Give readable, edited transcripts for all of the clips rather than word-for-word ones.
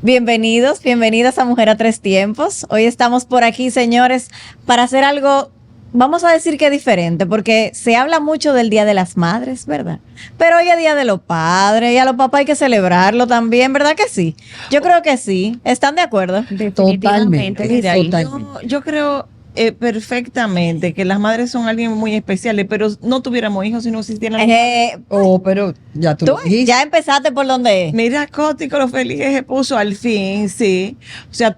Bienvenidos, bienvenidas a Mujer a Tres Tiempos. Hoy estamos por aquí, señores, para hacer algo, vamos a decir que diferente, porque se habla mucho del Día de las Madres, ¿verdad? Pero hoy es Día de los Padres y a los papás hay que celebrarlo también, ¿verdad que sí? Yo creo que sí. ¿Están de acuerdo? Definitivamente. Mira, Totalmente. yo creo perfectamente que las madres son alguien muy especiales, pero no tuviéramos hijos si no existieran las madres. Pero ya tú Tú lo dijiste. ya empezaste por donde es. Mira, Cótico, lo feliz que se puso al fin, sí. O sea,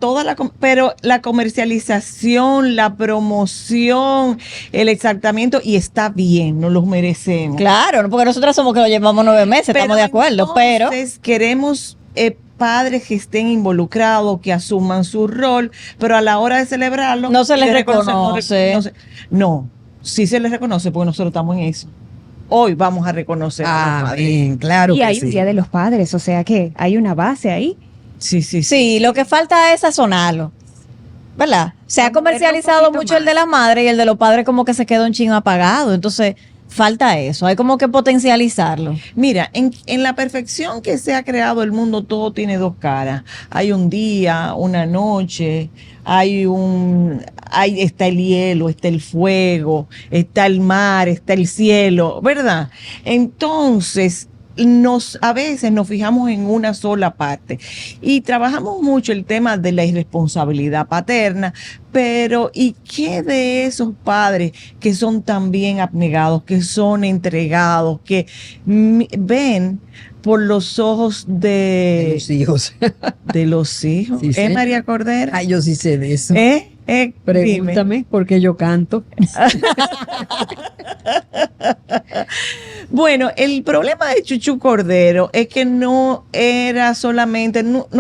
pero la comercialización, la promoción, el exaltamiento, y está bien, nos los merecemos. Claro, porque nosotras somos que lo llevamos 9 meses, estamos de acuerdo, pero Entonces queremos padres que estén involucrados, que asuman su rol, pero a la hora de celebrarlo no se les reconoce. reconoce. No, sí se les reconoce porque nosotros estamos en eso. Hoy vamos a reconocer a los padres. Bien, claro Y que hay un sí. Día de los Padres, o sea que hay una base ahí. Sí. Sí, lo que falta es sazonarlo, ¿verdad? Se ha comercializado mucho el de la madre y el de los padres como que se quedó un chin apagado, entonces falta eso, hay como que potencializarlo. Mira, en la perfección que se ha creado el mundo, todo tiene dos caras. Hay un día, una noche, está el hielo, está el fuego, está el mar, está el cielo, ¿verdad? Entonces, a veces nos fijamos en una sola parte y trabajamos mucho el tema de la irresponsabilidad paterna, pero ¿y qué de esos padres que son también abnegados, que son entregados, que ven por los ojos De los hijos. de los hijos? Sí, sí. María Cordera? Ay, yo sí sé de eso. Dime. Pregúntame porque yo canto. Bueno, el problema de Chuchu Cordero es que no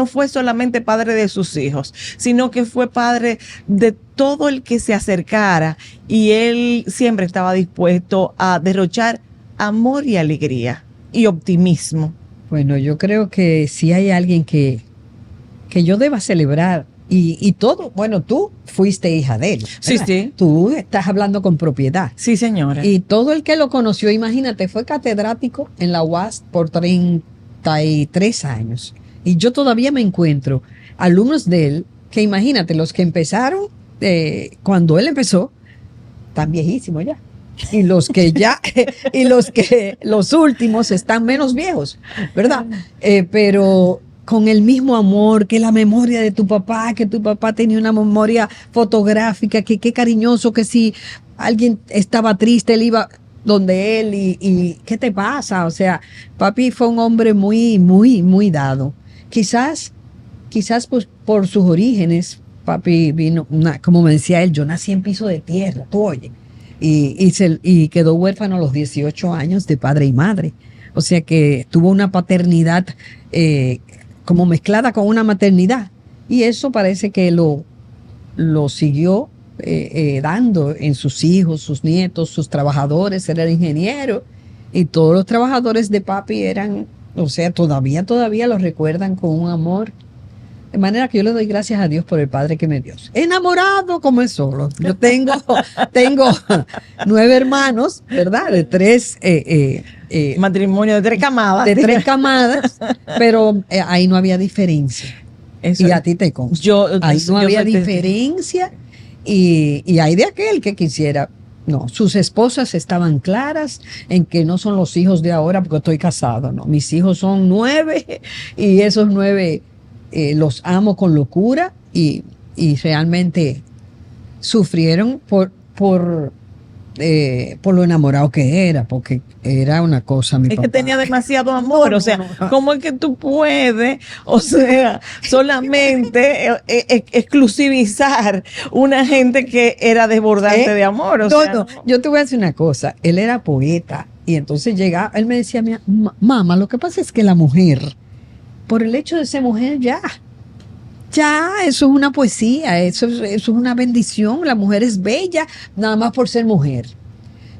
fue solamente padre de sus hijos, sino que fue padre de todo el que se acercara, y él siempre estaba dispuesto a derrochar amor y alegría y optimismo. Bueno, yo creo que si hay alguien que yo deba celebrar y todo, bueno, tú fuiste hija de él. Sí, ¿verdad? sí. Tú estás hablando con propiedad. Sí, señora. Y todo el que lo conoció, imagínate, fue catedrático en la UAS por 33 años. Y yo todavía me encuentro alumnos de él que, imagínate, los que empezaron cuando él empezó, tan viejísimos ya. Y los que ya, los últimos están menos viejos, ¿verdad? Pero con el mismo amor, que la memoria de tu papá, que tu papá tenía una memoria fotográfica, que qué cariñoso, que si alguien estaba triste, él iba donde él y ¿qué te pasa? O sea, papi fue un hombre muy, muy, muy dado. Quizás pues, por sus orígenes, papi vino, como me decía él, yo nací en piso de tierra, tú oye, y quedó huérfano a los 18 años de padre y madre. O sea que tuvo una paternidad como mezclada con una maternidad. Y eso parece que lo siguió dando en sus hijos, sus nietos, sus trabajadores. Él era ingeniero y todos los trabajadores de papi eran, o sea, todavía los recuerdan con un amor. De manera que yo le doy gracias a Dios por el padre que me dio. Enamorado como es solo. Yo tengo 9 hermanos, ¿verdad? De 3 Matrimonio de 3 camadas. de 3 camadas, pero ahí no había diferencia. Eso, Y a ti te consta. Ahí no yo había soy diferencia y hay de aquel que quisiera. No, sus esposas estaban claras en que no son los hijos de ahora porque estoy casado, no. Mis hijos son 9 y esos 9 los amo con locura y realmente sufrieron por lo enamorado que era, porque era una cosa, mi Es papá. que tenía demasiado amor, o sea, ¿cómo es que tú puedes, o sea, solamente exclusivizar una gente que era desbordante de amor? O sea, No, yo te voy a decir una cosa, él era poeta y entonces llegaba, él me decía, mamá, lo que pasa es que la mujer, por el hecho de ser mujer ya, eso es una poesía, eso es una bendición, la mujer es bella nada más por ser mujer.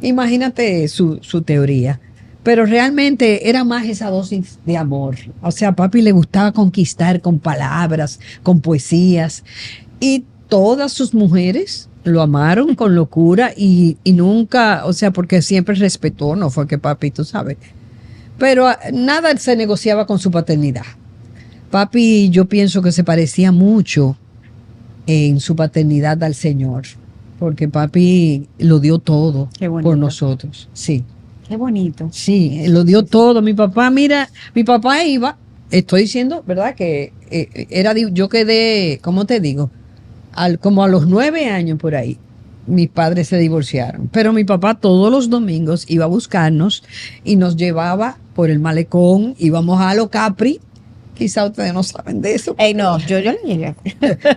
Imagínate su teoría. Pero realmente era más esa dosis de amor. O sea, a papi le gustaba conquistar con palabras, con poesías. Y todas sus mujeres lo amaron con locura y nunca, o sea, porque siempre respetó, no fue que papi, tú sabes. Pero nada se negociaba con su paternidad. Papi, yo pienso que se parecía mucho en su paternidad al Señor, porque papi lo dio todo Qué bonito. por nosotros. Sí, Qué bonito. sí, él lo dio todo. Mi papá, mira, mi papá iba, estoy diciendo, ¿verdad? Que yo quedé, ¿cómo te digo? Como a los 9 años por ahí, mis padres se divorciaron. Pero mi papá todos los domingos iba a buscarnos y nos llevaba por el malecón, íbamos a Lo Capri. Quizá ustedes no saben de eso. Ey, no, yo le llegué.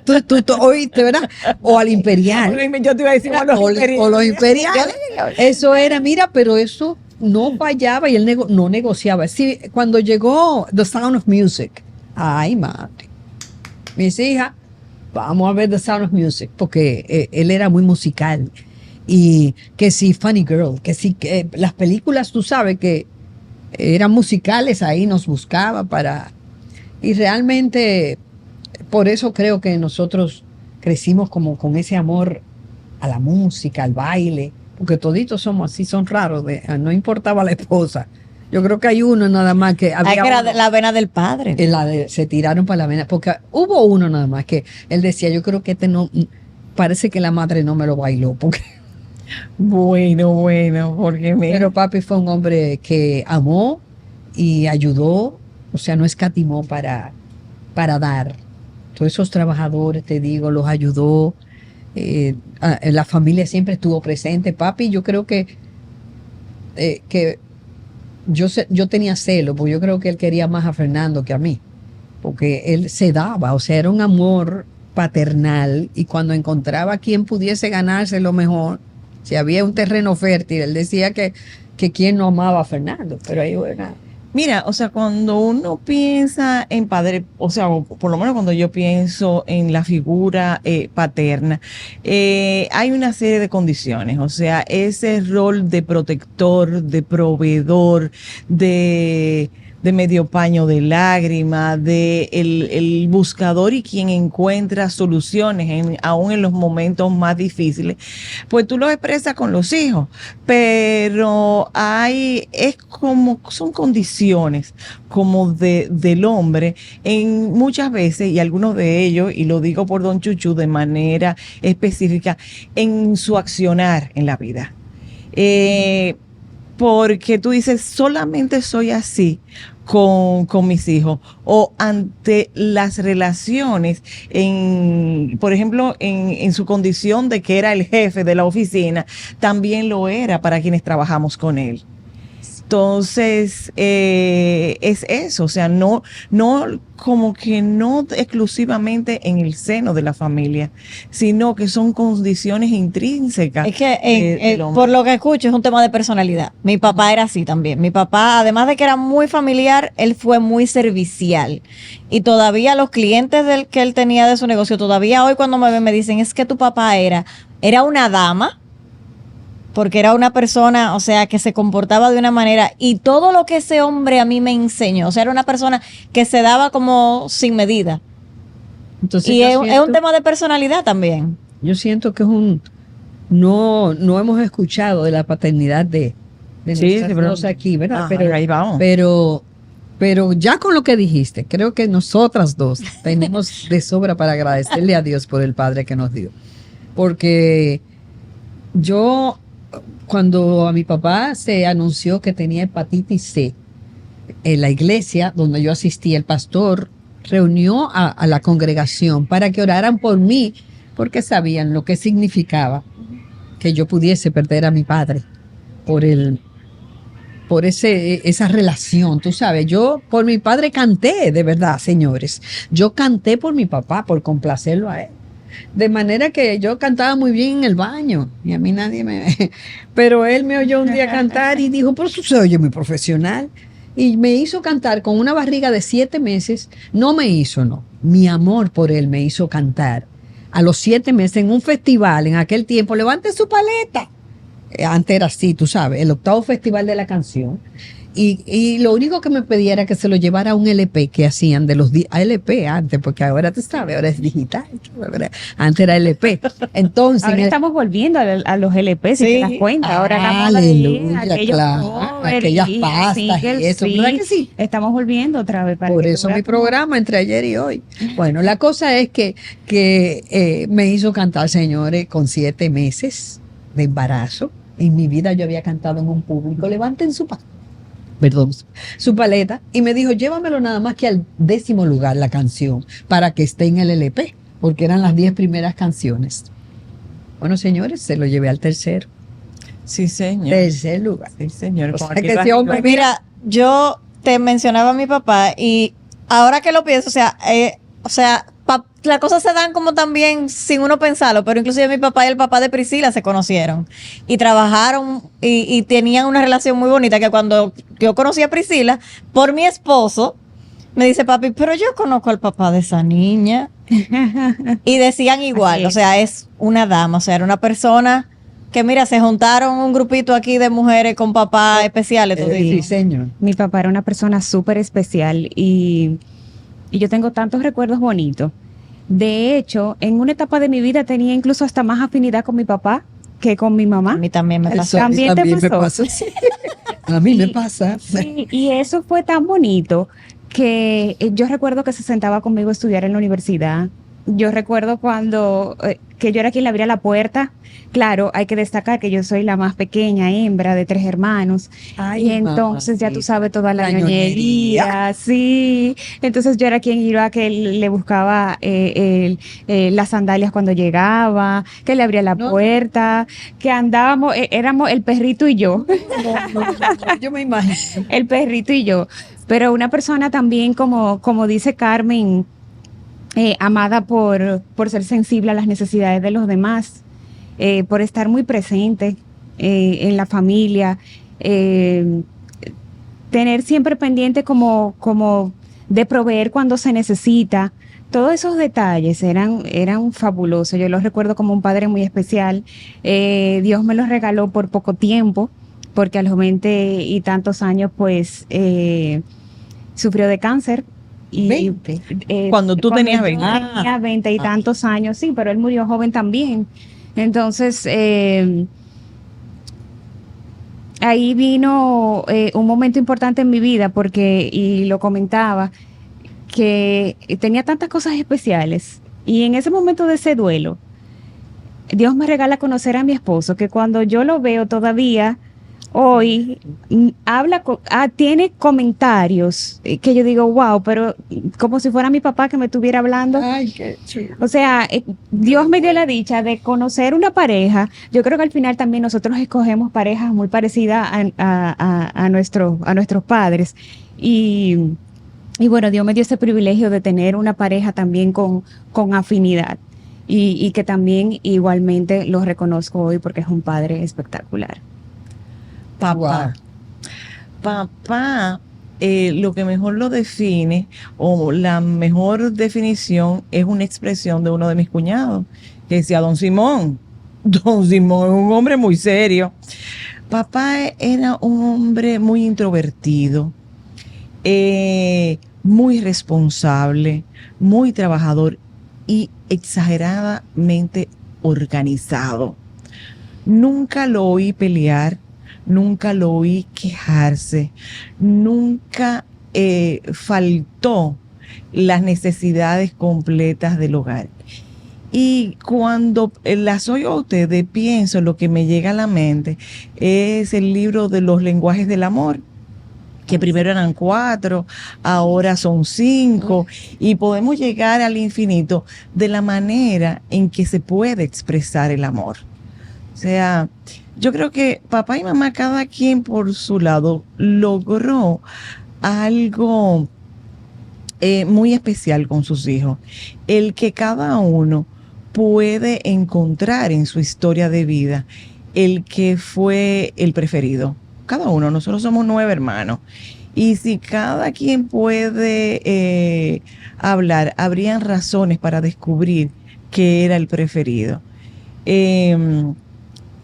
Tú oíste, ¿verdad? O al Imperial. Yo te iba a decir, bueno, O los Imperiales. Eso era, mira, pero eso no fallaba y él no negociaba. Sí, cuando llegó The Sound of Music, ay, madre. Mis hijas, vamos a ver The Sound of Music, porque él era muy musical. Y que sí, Funny Girl, que sí, que las películas, tú sabes que eran musicales, ahí nos buscaba para... Y realmente, por eso creo que nosotros crecimos como con ese amor a la música, al baile, porque toditos somos así, son raros, no importaba la esposa. Yo creo que hay uno nada más que Ay, había que era uno, la vena del padre. se tiraron para la vena, porque hubo uno nada más que él decía, yo creo que no, parece que la madre no me lo bailó, porque Bueno, porque mira. pero papi fue un hombre que amó y ayudó, o sea, no escatimó para dar. Todos esos trabajadores, te digo, los ayudó. La familia siempre estuvo presente. Papi, yo creo que yo tenía celo, porque yo creo que él quería más a Fernando que a mí, porque él se daba, o sea, era un amor paternal y cuando encontraba a quien pudiese ganarse lo mejor, si había un terreno fértil, él decía que quien no amaba a Fernando, pero ahí era... Mira, o sea, cuando uno piensa en padre, o sea, o por lo menos cuando yo pienso en la figura paterna, hay una serie de condiciones, o sea, ese rol de protector, de proveedor, de medio paño de lágrima, de el buscador y quien encuentra soluciones aún en los momentos más difíciles, pues tú lo expresas con los hijos, pero es como, son condiciones como del hombre en muchas veces, y algunos de ellos, y lo digo por Don Chuchu de manera específica, en su accionar en la vida. Porque tú dices, solamente soy así con mis hijos, o ante las relaciones, por ejemplo, en su condición de que era el jefe de la oficina, también lo era para quienes trabajamos con él. Entonces, es eso, o sea, no como que no exclusivamente en el seno de la familia, sino que son condiciones intrínsecas. Es que del hombre. por lo que escucho es un tema de personalidad. Mi papá era así también. Mi papá, además de que era muy familiar, él fue muy servicial. Y todavía los clientes que él tenía de su negocio, todavía hoy cuando me ven me dicen, es que tu papá era una dama, porque era una persona, o sea, que se comportaba de una manera, y todo lo que ese hombre a mí me enseñó, o sea, era una persona que se daba como sin medida. Entonces, Y yo es un tema de personalidad también. Yo siento que no hemos escuchado de la paternidad de Sí, nuestras pero- dos aquí, ¿verdad? Ajá, ahí vamos. Pero ya con lo que dijiste, creo que nosotras dos tenemos de sobra para agradecerle a Dios por el Padre que nos dio. Porque yo, cuando a mi papá se anunció que tenía hepatitis C, en la iglesia donde yo asistí, el pastor reunió a la congregación para que oraran por mí, porque sabían lo que significaba que yo pudiese perder a mi padre por esa relación, tú sabes. Yo por mi padre canté, de verdad, señores. Yo canté por mi papá, por complacerlo a él. De manera que yo cantaba muy bien en el baño y a mí nadie me... Pero él me oyó un día cantar y dijo, pero tú se oye muy profesional. Y me hizo cantar con una barriga de 7 meses. No me hizo, no. Mi amor por él me hizo cantar. A los 7 meses en un festival, en aquel tiempo, levante su paleta. Antes era así, tú sabes, el 8º festival de la canción. Y lo único que me pedía era que se lo llevara a un LP que hacían de los LP antes, porque ahora tú sabes, ahora es digital. Antes era LP. Entonces, Ahora estamos volviendo a los LP, si Sí. te das cuenta. Ahora la moda es aleluya, aquellos claro, covers aquellas y pastas y singles, eso, ¿verdad que sí? Estamos volviendo otra vez. Para Por que eso tú mi veas cómo- programa entre ayer y hoy. Bueno, la cosa es que me hizo cantar, señores, con 7 meses de embarazo. En mi vida yo había cantado en un público. Levanten su paleta, y me dijo, llévamelo nada más que al 10º lugar la canción, para que esté en el LP, porque eran las 10 primeras canciones. Bueno, señores, se lo llevé al tercer lugar. Sí, señor. O Con sea, que aquel ese hombre, Pues mira, yo te mencionaba a mi papá y ahora que lo pienso, las cosas se dan como también sin uno pensarlo, pero inclusive mi papá y el papá de Priscila se conocieron y trabajaron y tenían una relación muy bonita que cuando yo conocí a Priscila, por mi esposo, me dice papi, pero yo conozco al papá de esa niña. Y decían igual, Así o es. sea, es una dama, o sea, era una persona que mira, se juntaron un grupito aquí de mujeres con papás especiales, tú sí, dices. señor. Mi papá era una persona súper especial y yo tengo tantos recuerdos bonitos. De hecho, en una etapa de mi vida tenía incluso hasta más afinidad con mi papá que con mi A mamá. mí también me Eso pasó. a mí ¿También te me pasó? pasa, sí. A mí me Y- pasa. Sí, y eso fue tan bonito que yo recuerdo que se sentaba conmigo a estudiar en la universidad. Yo recuerdo cuando que yo era quien le abría la puerta. Claro, hay que destacar que yo soy la más pequeña hembra de 3 hermanos. Ay, Y entonces ya tú mamacita, sabes toda la la ñoñería. ñoñería, sí. Entonces yo era quien iba, que le buscaba las sandalias cuando llegaba, que le abría la No, no. puerta, que andábamos, éramos el perrito y yo. No, yo me imagino. El perrito y yo. Pero una persona también, como dice Carmen, amada por ser sensible a las necesidades de los demás, por estar muy presente en la familia, tener siempre pendiente como de proveer cuando se necesita. Todos esos detalles eran fabulosos. Yo los recuerdo como un padre muy especial. Dios me los regaló por poco tiempo, porque a los 20 y tantos años, pues, sufrió de cáncer. Y, 20. Cuando tú tenías yo 20. tenía 20 y tantos años, sí, pero él murió joven también. Entonces, ahí vino un momento importante en mi vida, porque, y lo comentaba, que tenía tantas cosas especiales. Y en ese momento de ese duelo, Dios me regala conocer a mi esposo, que cuando yo lo veo todavía, hoy, tiene comentarios que yo digo, wow, pero como si fuera mi papá que me estuviera hablando. Ay, qué chulo. O sea, Dios me dio la dicha de conocer una pareja. Yo creo que al final también nosotros escogemos parejas muy parecidas a nuestros padres. Y bueno, Dios me dio ese privilegio de tener una pareja también con afinidad. Y que también igualmente lo reconozco hoy porque es un padre espectacular. Papá. Papá, lo que mejor lo define, o la mejor definición, es una expresión de uno de mis cuñados, que decía Don Simón. Don Simón es un hombre muy serio. Papá era un hombre muy introvertido, muy responsable, muy trabajador y exageradamente organizado. Nunca lo oí pelear, nunca lo oí quejarse, nunca faltó las necesidades completas del hogar. Y cuando las oigo a ustedes, pienso, lo que me llega a la mente es el libro de los lenguajes del amor, que primero eran 4, ahora son 5, y podemos llegar al infinito de la manera en que se puede expresar el amor. O sea, yo creo que papá y mamá, cada quien por su lado, logró algo muy especial con sus hijos. El que cada uno puede encontrar en su historia de vida el que fue el preferido. Cada uno, nosotros somos 9 hermanos. Y si cada quien puede hablar, habrían razones para descubrir que era el preferido.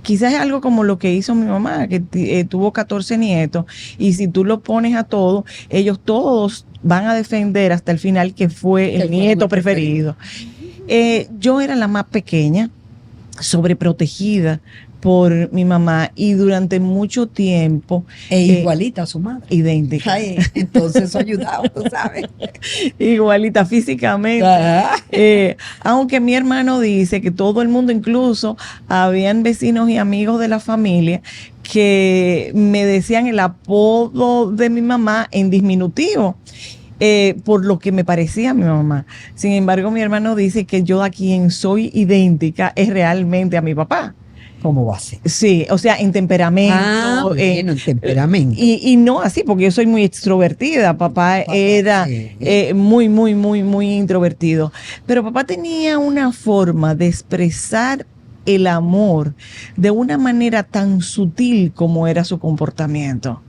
quizás es algo como lo que hizo mi mamá, que tuvo 14 nietos, y si tú lo pones a todos, ellos todos van a defender hasta el final que fue el nieto preferido. Yo era la más pequeña, sobreprotegida por mi mamá, y durante mucho tiempo igualita a su madre. idéntica. Ay, entonces eso ayudaba, tú sabes. Igualita físicamente. Aunque mi hermano dice que todo el mundo, incluso habían vecinos y amigos de la familia que me decían el apodo de mi mamá en diminutivo. Por lo que me parecía a mi mamá. Sin embargo, mi hermano dice que yo a quien soy idéntica es realmente a mi papá. ¿Cómo va a ser? Sí, o sea, en temperamento. Bueno, en temperamento. Y no así, porque yo soy muy extrovertida. Papá era muy, muy, muy, muy introvertido. Pero papá tenía una forma de expresar el amor de una manera tan sutil como era su comportamiento,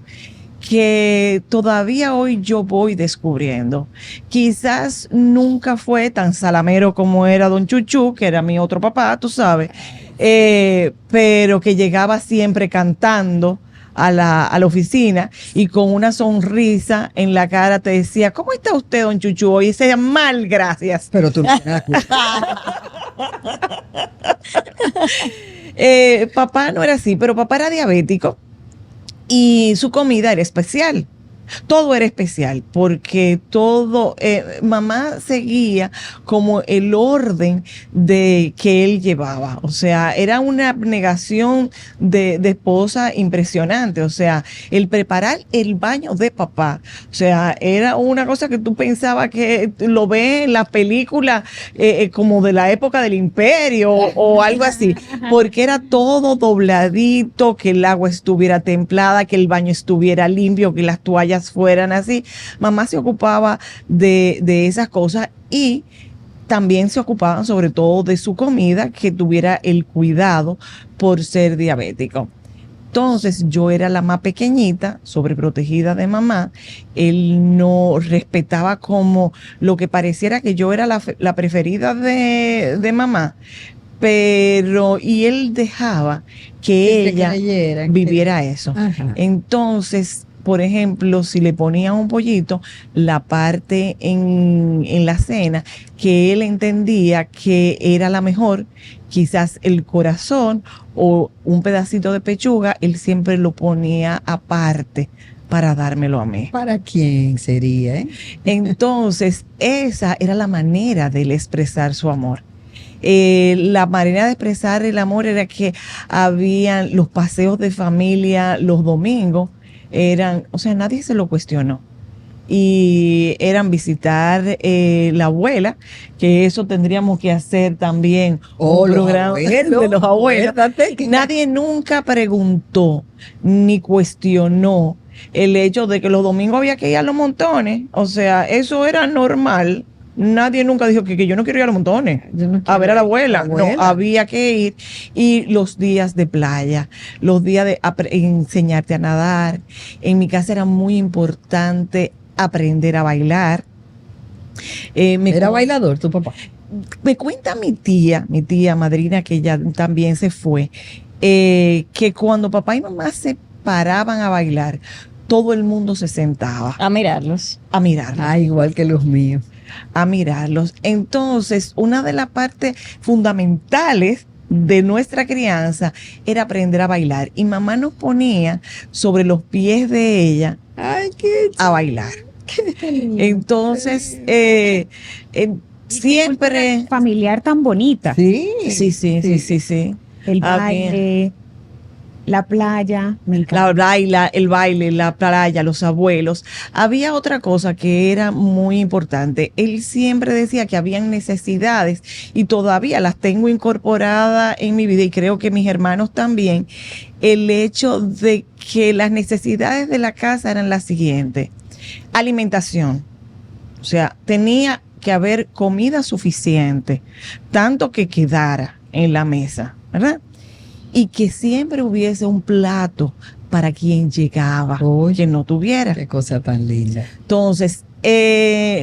que todavía hoy yo voy descubriendo. Quizás nunca fue tan salamero como era don Chuchu, que era mi otro papá, tú sabes, pero que llegaba siempre cantando a la oficina y con una sonrisa en la cara te decía: ¿cómo está usted, don Chuchu? Hoy decía: mal, gracias. Pero tú no tienes la culpa. Papá no era así, pero papá era diabético. Y su comida era especial. Todo era especial porque todo, mamá seguía como el orden de que él llevaba. O sea, era una abnegación de esposa impresionante. O sea, el preparar el baño de papá, o sea, era una cosa que tú pensabas que lo ves en la película como de la época del Imperio o algo así, porque era todo dobladito, que el agua estuviera templada, que el baño estuviera limpio, que las toallas fueran así. Mamá se ocupaba de esas cosas, y también se ocupaban sobre todo de su comida, que tuviera el cuidado por ser diabético. Entonces yo era la más pequeñita, sobreprotegida de mamá. Él no respetaba como lo que pareciera que yo era la preferida de mamá, pero y él dejaba que ella viviera eso. Ajá. Entonces, por ejemplo, si le ponía un pollito, la parte en la cena que él entendía que era la mejor, quizás el corazón o un pedacito de pechuga, él siempre lo ponía aparte para dármelo a mí. ¿Para quién sería? Entonces, esa era la manera de él expresar su amor. La manera de expresar el amor era que habían los paseos de familia los domingos, o sea, nadie se lo cuestionó. Y eran visitar la abuela, que eso tendríamos que hacer también un programa de los abuelos. Nadie nunca preguntó ni cuestionó el hecho de que los domingos había que ir a los montones. O sea, eso era normal. Nadie nunca dijo que yo no quiero ir a los montones a ver a la abuela. No, había que ir. Y los días de playa, los días de enseñarte a nadar. En mi casa era muy importante aprender a bailar. ¿Era bailador tu papá? Me cuenta mi tía madrina, que ya también se fue, que cuando papá y mamá se paraban a bailar, todo el mundo se sentaba A mirarlos. a mirarlos. Ah, igual que los míos. A mirarlos. Entonces, una de las partes fundamentales de nuestra crianza era aprender a bailar. Y mamá nos ponía sobre los pies de ella a bailar. Entonces, siempre... Familiar tan bonita. Sí. Sí. El baile, la playa, me encanta. El baile, la playa, los abuelos. Había otra cosa que era muy importante. Él siempre decía que habían necesidades, y todavía las tengo incorporadas en mi vida, y creo que mis hermanos también. El hecho de que las necesidades de la casa eran las siguientes: alimentación. O sea, tenía que haber comida suficiente, tanto que quedara en la mesa, ¿verdad? Y que siempre hubiese un plato para quien llegaba, Oye, quien no tuviera. qué cosa tan linda. Entonces,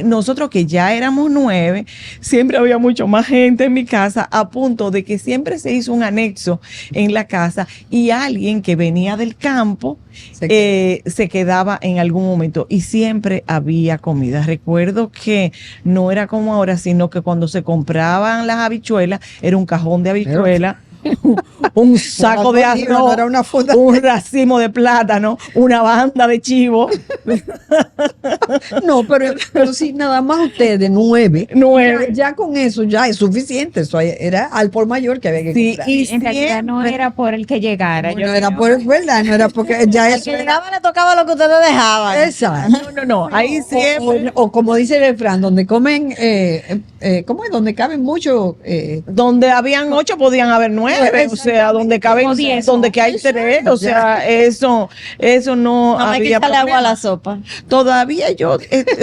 nosotros que ya éramos 9, siempre había mucho más gente en mi casa, a punto de que siempre se hizo un anexo en la casa y alguien que venía del campo se quedaba en algún momento y siempre había comida. Recuerdo que no era como ahora, sino que cuando se compraban las habichuelas, era un cajón de habichuelas. Un saco de arroz, era una funda. un racimo de plátano, una banda de chivo. No, pero sí, nada más ustedes, 9. 9. Ya con eso ya es suficiente. Eso era al por mayor que había que Sí, comprar. y En realidad no siempre- era por el que llegara. No, yo no era creo. por verdad, no era porque ya Al eso que era. llegaba le tocaba lo que ustedes dejaban. Exacto. No, ahí siempre. O como dice el refrán, donde comen, ¿cómo es? Donde caben mucho. Donde habían 8 podían haber 9, o sea, donde caben, O 10. donde que hay 3, o sea, eso no No me hay que había echarle agua a problema. la sopa. Todavía yo,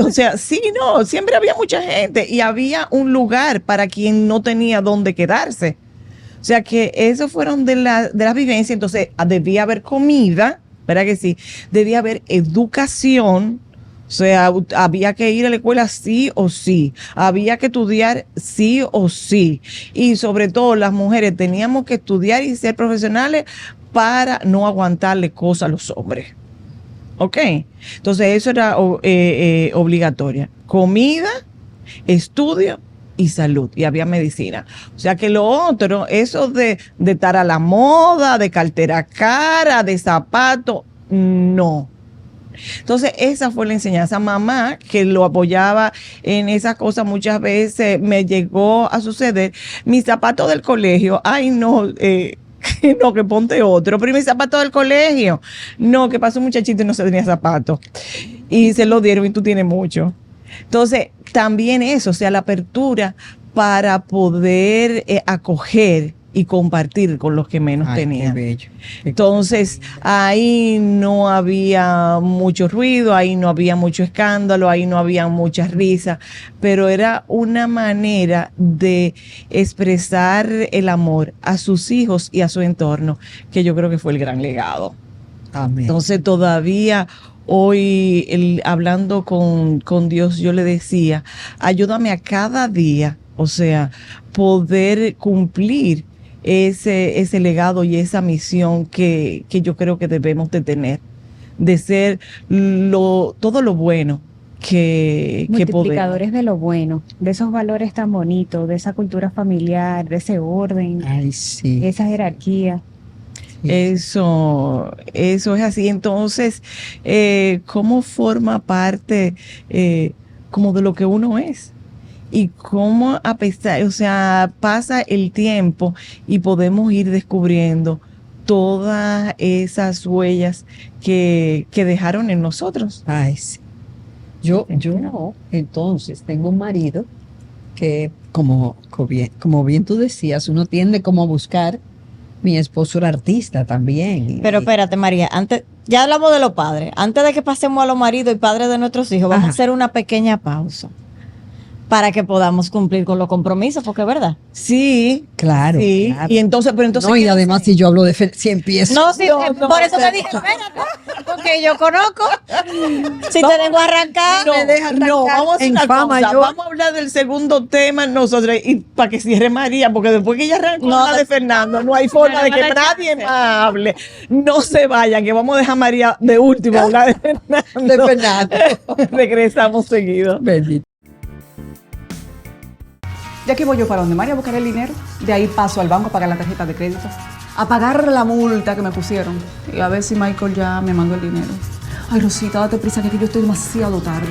o sea, sí, no, siempre había mucha gente y había un lugar para quien no tenía dónde quedarse. O sea que eso fueron de las vivencias, entonces debía haber comida, ¿verdad que sí? Debía haber educación. O sea, había que ir a la escuela sí o sí, había que estudiar sí o sí. Y sobre todo las mujeres teníamos que estudiar y ser profesionales para no aguantarle cosas a los hombres. ¿Ok? Entonces eso era obligatoria. Comida, estudio y salud. Y había medicina. O sea que lo otro, eso de estar a la moda, de cartera cara, de zapato, no. Entonces, esa fue la enseñanza. Mamá, que lo apoyaba en esas cosas, muchas veces me llegó a suceder. Mis zapatos del colegio, ay no, no, que ponte otro. Pero mis zapatos del colegio, no, que pasó un muchachito y no se tenía zapatos. Y se lo dieron y tú tienes mucho. Entonces, también eso, o sea, la apertura para poder acoger y compartir con los que menos Ay, tenían. qué bello. Entonces, ahí no había mucho ruido, ahí no había mucho escándalo, ahí no había mucha risa, pero era una manera de expresar el amor a sus hijos y a su entorno, que yo creo que fue el gran legado. Amén. Entonces, todavía hoy, hablando con Dios, yo le decía, ayúdame a cada día, o sea, poder cumplir ese legado y esa misión que yo creo que debemos de tener, de ser todo lo bueno que podemos. Multiplicadores de lo bueno, de esos valores tan bonitos, de esa cultura familiar, de ese orden, Ay, sí. esa jerarquía. Eso es así. Entonces, ¿cómo forma parte como de lo que uno es? Y cómo a pesar, o sea, pasa el tiempo y podemos ir descubriendo todas esas huellas que dejaron en nosotros. Ay, sí. Yo entonces tengo un marido que, como bien tú decías, uno tiende como a buscar. Mi esposo era artista también. Pero espérate, María, antes, ya hablamos de los padres. Antes de que pasemos a los maridos y padres de nuestros hijos, vamos Ajá. a hacer una pequeña pausa para que podamos cumplir con los compromisos, porque es verdad. Sí, Claro, sí. claro. Y entonces, pero entonces. No, y ¿qué además hacer? si yo hablo de si empiezo. No, sí, No, por eso te dije, espérate, porque yo conozco. Si te dejo arrancar, No, me deja arrancar no, vamos a hacer en una fama cosa, yo. vamos a hablar del segundo tema nosotros y para que cierre María, porque después que ella arrancó No, la de Fernando, no hay forma de que nadie más hable. No se vayan, que vamos a dejar a María de último hablar de Fernando. De Fernando. Regresamos seguido. Bendito. De aquí voy yo para donde María a buscar el dinero. De ahí paso al banco a pagar la tarjeta de crédito. A pagar la multa que me pusieron. Y a ver si Michael ya me mandó el dinero. Ay, Rosita, date prisa que aquí yo estoy demasiado tarde.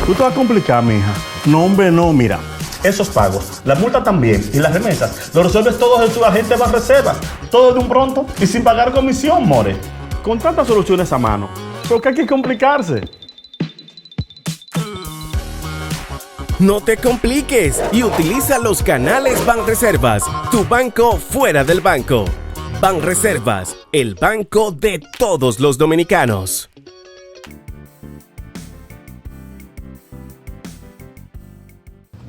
Tú te vas a complicar, mija. No, hombre, no, mira. Esos pagos, la multa también y las remesas, lo resuelves todo en tu agente Banreservas. Todo de un pronto y sin pagar comisión, more. Con tantas soluciones a mano, ¿por qué hay que complicarse? No te compliques y utiliza los canales Banreservas, tu banco fuera del banco. Banreservas, el banco de todos los dominicanos.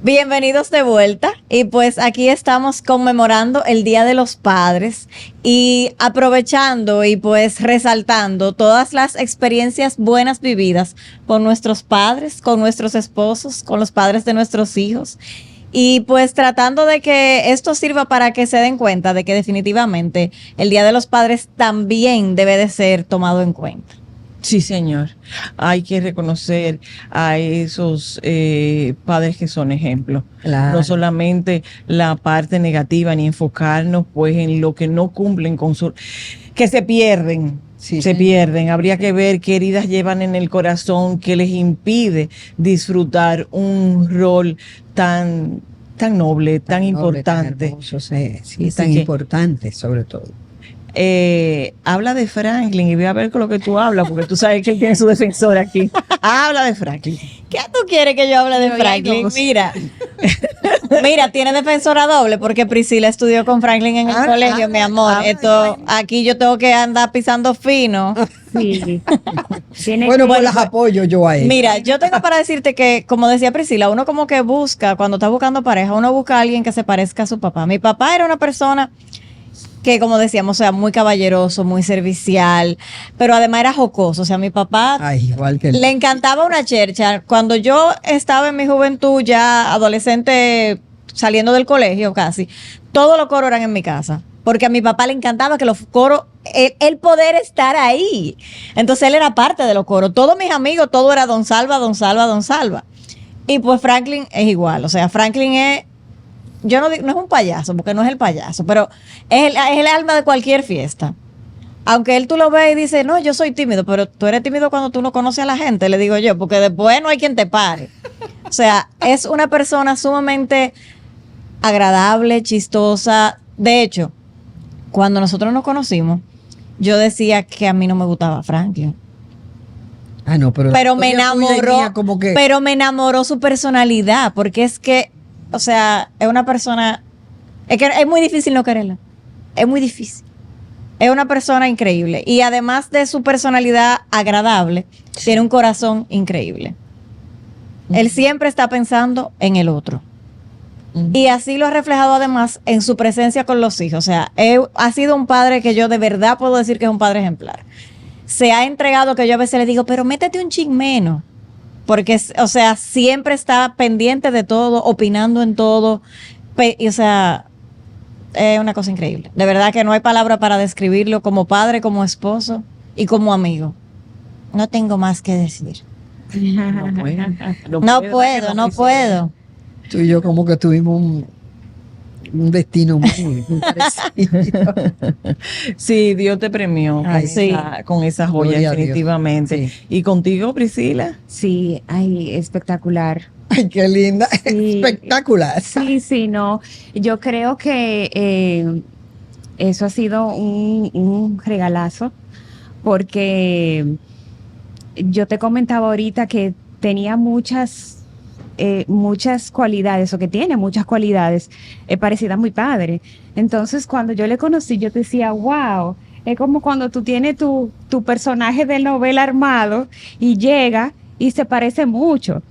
Bienvenidos de vuelta y pues aquí estamos conmemorando el Día de los Padres y aprovechando y pues resaltando todas las experiencias buenas vividas con nuestros padres, con nuestros esposos, con los padres de nuestros hijos y pues tratando de que esto sirva para que se den cuenta de que definitivamente el Día de los Padres también debe de ser tomado en cuenta. Sí, señor. Hay que reconocer a esos padres que son ejemplos. Claro. No solamente la parte negativa, ni enfocarnos pues en lo que no cumplen con su... que se pierden. Sí, se sí. pierden. Habría que ver qué heridas llevan en el corazón que les impide disfrutar un rol tan noble, tan noble, tan importante. hermoso, sí, Así tan que- importante sobre todo. Habla de Franklin y ve a ver con lo que tú hablas, porque tú sabes que él tiene su defensor aquí. Habla de Franklin. ¿Qué tú quieres que yo hable de Pero ya hay Franklin? dos. Mira, tiene defensora doble porque Priscila estudió con Franklin en el colegio, mi amor. Esto, aquí yo tengo que andar pisando fino. Sí. Tiene Bueno, que- pues las apoyo yo a él. Mira, yo tengo para decirte que, como decía Priscila, uno como que busca, cuando está buscando pareja, uno busca a alguien que se parezca a su papá. Mi papá era una persona que, como decíamos, o sea, muy caballeroso, muy servicial, pero además era jocoso. O sea, mi papá Ay, igual que él. le encantaba una chercha. Cuando yo estaba en mi juventud, ya adolescente, saliendo del colegio casi, todos los coros eran en mi casa. Porque a mi papá le encantaba que los coros, el poder estar ahí. Entonces él era parte de los coros. Todos mis amigos, todo era Don Salva, Don Salva, Don Salva. Y pues Franklin es igual. O sea, Franklin es, yo no digo, no es un payaso, porque no es el payaso, pero es el alma de cualquier fiesta. Aunque él tú lo ves y dices, no, yo soy tímido, pero tú eres tímido cuando tú no conoces a la gente, le digo yo, porque después no hay quien te pare. O sea, es una persona sumamente agradable, chistosa. De hecho, cuando nosotros nos conocimos, yo decía que a mí no me gustaba Franklin. Ah, no, pero Pero la me historia tuya y enamoró, mía como que pero me enamoró su personalidad, porque es que, o sea, es una persona, es que es muy difícil no quererla. Es muy difícil. Es una persona increíble. Y además de su personalidad agradable, tiene un corazón increíble. Él siempre está pensando en el otro. Y así lo ha reflejado además en su presencia con los hijos. O sea, ha sido un padre que yo de verdad puedo decir que es un padre ejemplar. Se ha entregado, que yo a veces le digo, pero métete un chin menos. Porque, o sea, siempre está pendiente de todo, opinando en todo. Y, o sea, es una cosa increíble. De verdad que no hay palabra para describirlo como padre, como esposo y como amigo. No tengo más que decir. No puedo. tú y yo como que tuvimos un destino muy parecido. Sí, Dios te premió Ay, con esa joya, Gloria a Dios. definitivamente. Sí. ¿Y contigo, Priscila? Sí, ay, espectacular. Ay, qué linda, Sí. espectacular. Sí, no. Yo creo que eso ha sido un regalazo, porque yo te comentaba ahorita que tenía muchas cualidades, o que tiene muchas cualidades parecidas a mi padre. Entonces, cuando yo le conocí, yo decía, wow, es como cuando tú tienes tu personaje de novela armado y llega y se parece mucho.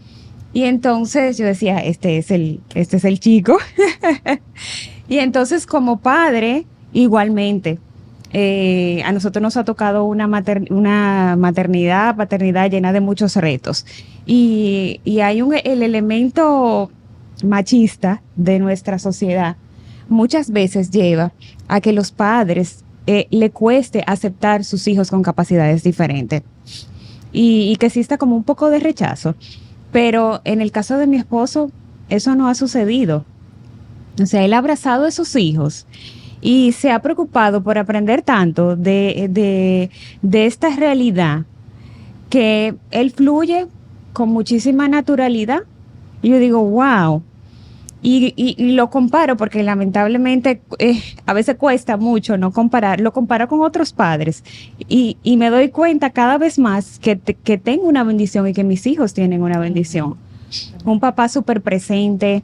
Y entonces yo decía, este es el chico. Y entonces, como padre, igualmente, a nosotros nos ha tocado una maternidad, paternidad llena de muchos retos. Y hay el elemento machista de nuestra sociedad muchas veces lleva a que los padres le cueste aceptar sus hijos con capacidades diferentes. Y que exista como un poco de rechazo. Pero en el caso de mi esposo, eso no ha sucedido. O sea, él ha abrazado a sus hijos y se ha preocupado por aprender tanto de esta realidad, que él fluye con muchísima naturalidad. Y yo digo, wow. Y lo comparo porque lamentablemente a veces cuesta mucho no comparar. Lo comparo con otros padres y me doy cuenta cada vez más que tengo una bendición y que mis hijos tienen una bendición. Un papá súper presente,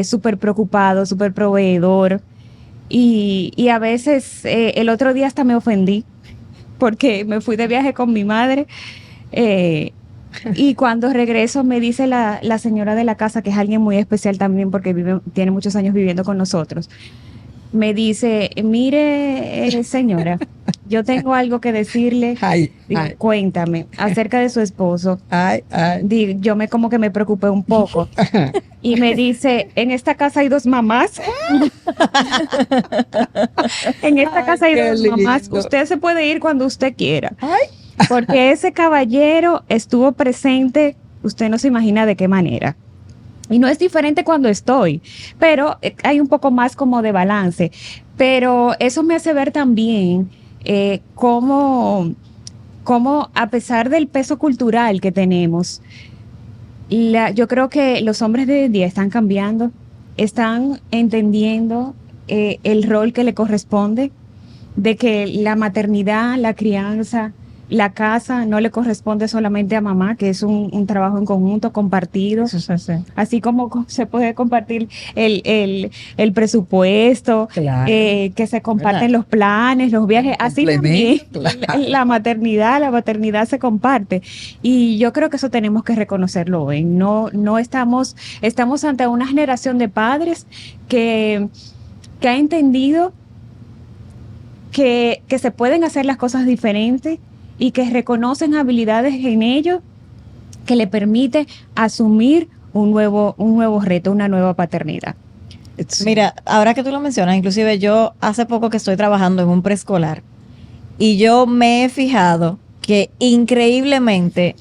súper preocupado, súper proveedor. Y a veces el otro día hasta me ofendí porque me fui de viaje con mi madre Y cuando regreso me dice la señora de la casa, que es alguien muy especial también porque tiene muchos años viviendo con nosotros, me dice, mire, señora, yo tengo algo que decirle. Ay, Digo, ay, cuéntame acerca de su esposo. ay, ay. Yo como que me preocupé un poco. Y me dice, en esta casa hay 2 mamás. En esta Ay, casa hay qué 2 mamás. lindo. Usted se puede ir cuando usted quiera. Ay. Porque ese caballero estuvo presente, usted no se imagina de qué manera. Y no es diferente cuando estoy, pero hay un poco más como de balance. Pero eso me hace ver también cómo a pesar del peso cultural que tenemos, yo creo que los hombres de hoy en día están cambiando, están entendiendo el rol que le corresponde, de que la maternidad, la crianza, la casa no le corresponde solamente a mamá, que es un trabajo en conjunto, compartido. Eso se hace. Así como se puede compartir el presupuesto, Claro. que se comparten ¿Verdad? los planes, los viajes, así también Complemento, claro. la maternidad se comparte. Y yo creo que eso tenemos que reconocerlo hoy. No estamos ante una generación de padres que ha entendido que se pueden hacer las cosas diferentes y que reconocen habilidades en ellos que le permite asumir un nuevo reto, una nueva paternidad. Mira, ahora que tú lo mencionas, inclusive yo hace poco que estoy trabajando en un preescolar y yo me he fijado que increíblemente,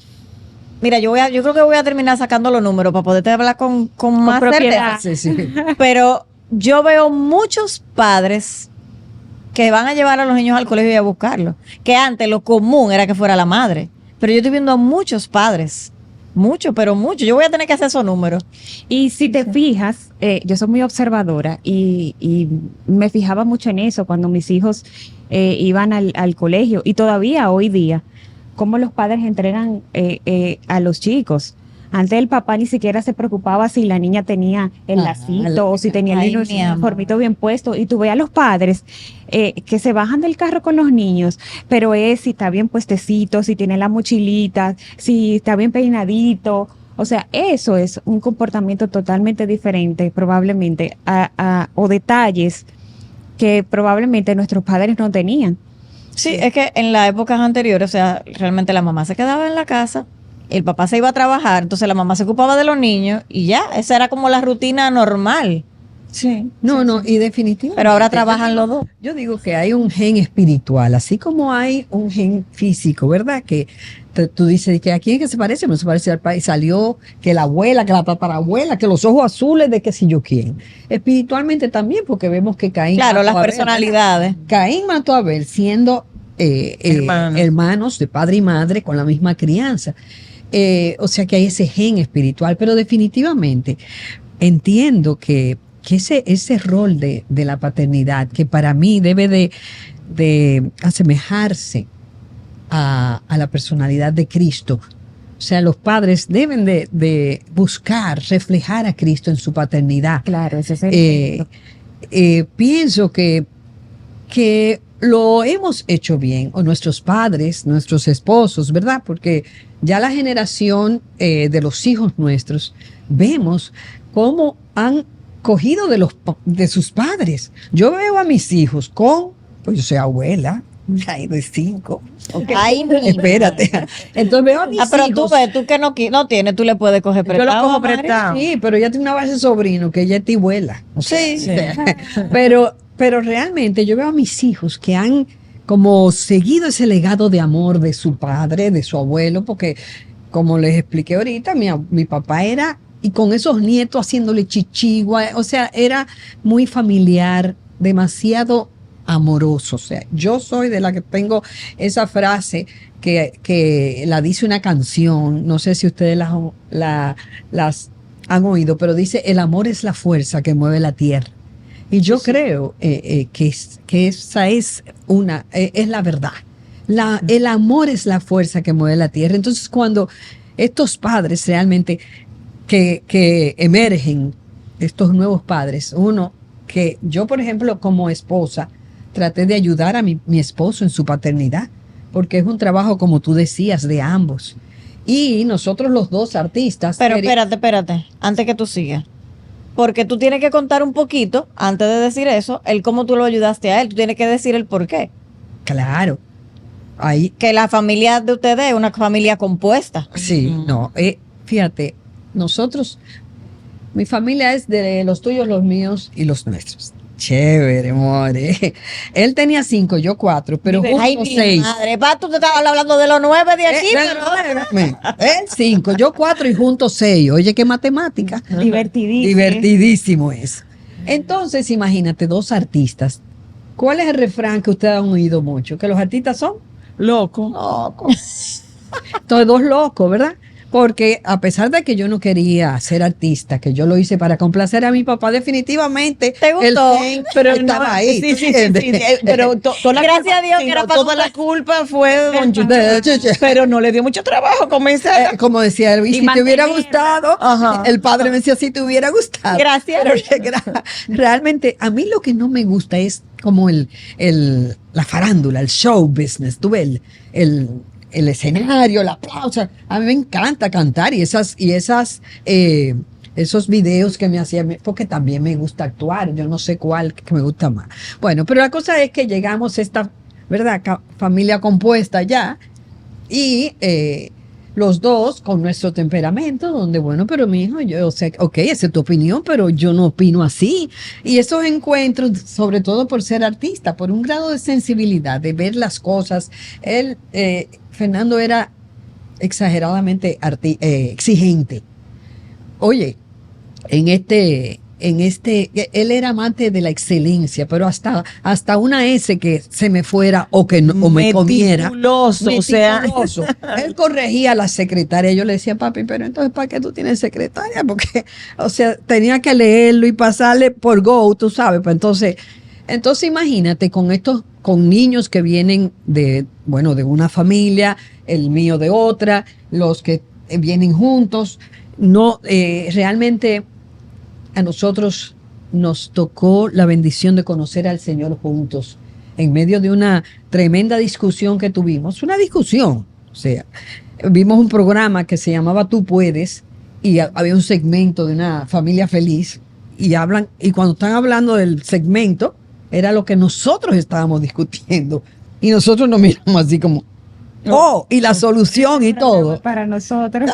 mira, yo creo que voy a terminar sacando los números para poderte hablar con más propiedad. certeza, Sí, sí. pero yo veo muchos padres que van a llevar a los niños al colegio y a buscarlos, que antes lo común era que fuera la madre, pero yo estoy viendo a muchos padres, muchos, pero muchos, yo voy a tener que hacer esos números. Y si te fijas, yo soy muy observadora y me fijaba mucho en eso cuando mis hijos iban al colegio y todavía hoy día, cómo los padres entrenan a los chicos. Antes el papá ni siquiera se preocupaba si la niña tenía el lacito o si tenía Ay, el mi amor. uniformito bien puesto. Y tú ves a los padres que se bajan del carro con los niños, pero es si está bien puestecito, si tiene la mochilita, si está bien peinadito. O sea, eso es un comportamiento totalmente diferente, probablemente, o detalles que probablemente nuestros padres no tenían. Sí, es que en las épocas anteriores, o sea, realmente la mamá se quedaba en la casa, el papá se iba a trabajar, entonces la mamá se ocupaba de los niños y ya, esa era como la rutina normal. Sí. No, y definitivamente. Pero ahora trabajan los dos. Yo digo que hay un gen espiritual, así como hay un gen físico, ¿verdad? Que tú dices que a quién es que se parece, no se parece al país. Salió que la abuela, que la tatarabuela, que los ojos azules de que si yo quién. Espiritualmente también, porque vemos que Caín. Claro, mató las a Abel, personalidades. ¿verdad? Caín mató a Abel siendo hermanos de padre y madre con la misma crianza. O sea que hay ese gen espiritual, pero definitivamente entiendo que ese rol de la paternidad, que para mí debe de asemejarse a la personalidad de Cristo. O sea, los padres deben de buscar reflejar a Cristo en su paternidad. Claro, ese es el Pienso que lo hemos hecho bien, o nuestros padres, nuestros esposos, ¿verdad? Porque ya la generación de los hijos nuestros, vemos cómo han cogido de sus padres. Yo veo a mis hijos pues yo soy abuela, hay de 5. Okay. Ay, mi espérate. Entonces veo a mis pero hijos. tú que no tienes, tú le puedes coger Yo prestado. lo cojo Mari. prestado. Sí, pero ella tiene una base de sobrino que ella es tibuela. O sea, Sí. pero realmente yo veo a mis hijos que han como seguido ese legado de amor de su padre, de su abuelo, porque como les expliqué ahorita, mi papá era, y con esos nietos haciéndole chichigua, o sea, era muy familiar, demasiado amoroso. O sea, yo soy de la que tengo esa frase que la dice una canción, no sé si ustedes las han oído, pero dice, el amor es la fuerza que mueve la tierra. Y yo creo que esa es la verdad. El amor es la fuerza que mueve la tierra. Entonces, cuando estos padres realmente que emergen, estos nuevos padres, uno que yo, por ejemplo, como esposa, traté de ayudar a mi esposo en su paternidad, porque es un trabajo, como tú decías, de ambos. Y nosotros los dos artistas. Pero espérate, antes que tú sigas. Porque tú tienes que contar un poquito, antes de decir eso, el cómo tú lo ayudaste a él. Tú tienes que decir el por qué. Claro. Ahí. Que la familia de ustedes es una familia compuesta. Sí, no. Fíjate, nosotros, mi familia es de los tuyos, los míos y los nuestros. Chévere, more. Él tenía 5, yo 4, pero Ay, justo mi 6. madre, pa, tú te estabas hablando de los 9 de aquí, pero... Él 5, yo 4 y juntos 6. Oye, qué matemática. Divertidísimo. Divertidísimo es. Entonces, imagínate, 2 artistas. ¿Cuál es el refrán que ustedes han oído mucho? Que los artistas son Loco. entonces 2 locos, ¿verdad? Porque a pesar de que yo no quería ser artista, que yo lo hice para complacer a mi papá, definitivamente ¿Te gustó? pero estaba ahí. Sí, pero Gracias a Dios que era para toda la culpa fue de don Chucho. Chucho. Pero no le dio mucho trabajo comenzar. Como decía él, y si te hubiera gustado, Ajá. el padre me decía, si te hubiera gustado. Gracias. Pero realmente, a mí lo que no me gusta es como la farándula, el show business, tú ves, el escenario, la aplauso. A mí me encanta cantar y esos videos que me hacían, porque también me gusta actuar, yo no sé cuál que me gusta más. Bueno, pero la cosa es que llegamos a esta, ¿verdad? Familia compuesta ya y los dos con nuestro temperamento, donde bueno, pero mi hijo, yo sé, ok, esa es tu opinión, pero yo no opino así. Y esos encuentros, sobre todo por ser artista, por un grado de sensibilidad, de ver las cosas, Fernando era exageradamente exigente. Oye, él era amante de la excelencia, pero hasta una S que se me fuera o que no, o me comiera. Meticuloso, o sea. Meticuloso. Él corregía a la secretaria. Yo le decía, papi, pero entonces, ¿para qué tú tienes secretaria? Porque, o sea, tenía que leerlo y pasarle por go, tú sabes. Pues entonces imagínate con niños que vienen de una familia, el mío de otra, los que vienen juntos. No, realmente a nosotros nos tocó la bendición de conocer al Señor juntos, en medio de una tremenda discusión que tuvimos. Una discusión, o sea, vimos un programa que se llamaba Tú Puedes, y había un segmento de una familia feliz, y cuando están hablando del segmento, era lo que nosotros estábamos discutiendo, y nosotros nos miramos así como, y la solución y todo. Para nosotros.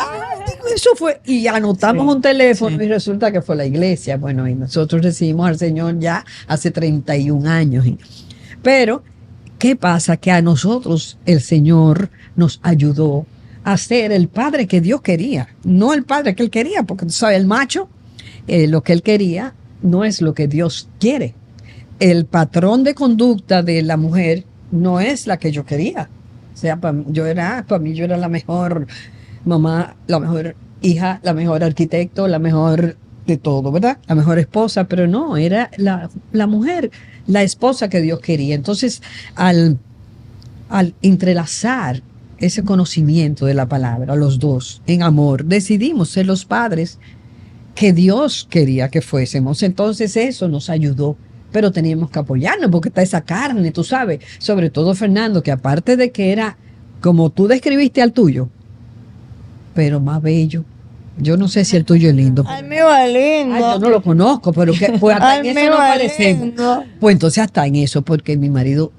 Eso fue, y anotamos un teléfono y resulta que fue la iglesia. Bueno, y nosotros recibimos al Señor ya hace 31 años. Pero, ¿qué pasa? Que a nosotros el Señor nos ayudó a ser el padre que Dios quería. No el padre que Él quería, porque tú sabes, el macho, lo que Él quería no es lo que Dios quiere. El patrón de conducta de la mujer no es la que yo quería. O sea, para mí yo era la mejor mamá, la mejor hija, la mejor arquitecto, la mejor de todo, ¿verdad? La mejor esposa, pero no, era la mujer, la esposa que Dios quería. Entonces, al entrelazar ese conocimiento de la palabra, los dos, en amor, decidimos ser los padres que Dios quería que fuésemos. Entonces, eso nos ayudó. Pero teníamos que apoyarnos porque está esa carne, tú sabes. Sobre todo Fernando, que aparte de que era como tú describiste al tuyo, pero más bello. Yo no sé si el tuyo es lindo. Ay, mío, es lindo. Ay, yo no lo conozco, pero pues hasta Ay, en eso mío, nos es parecemos. lindo. Pues entonces hasta en eso, porque mi marido,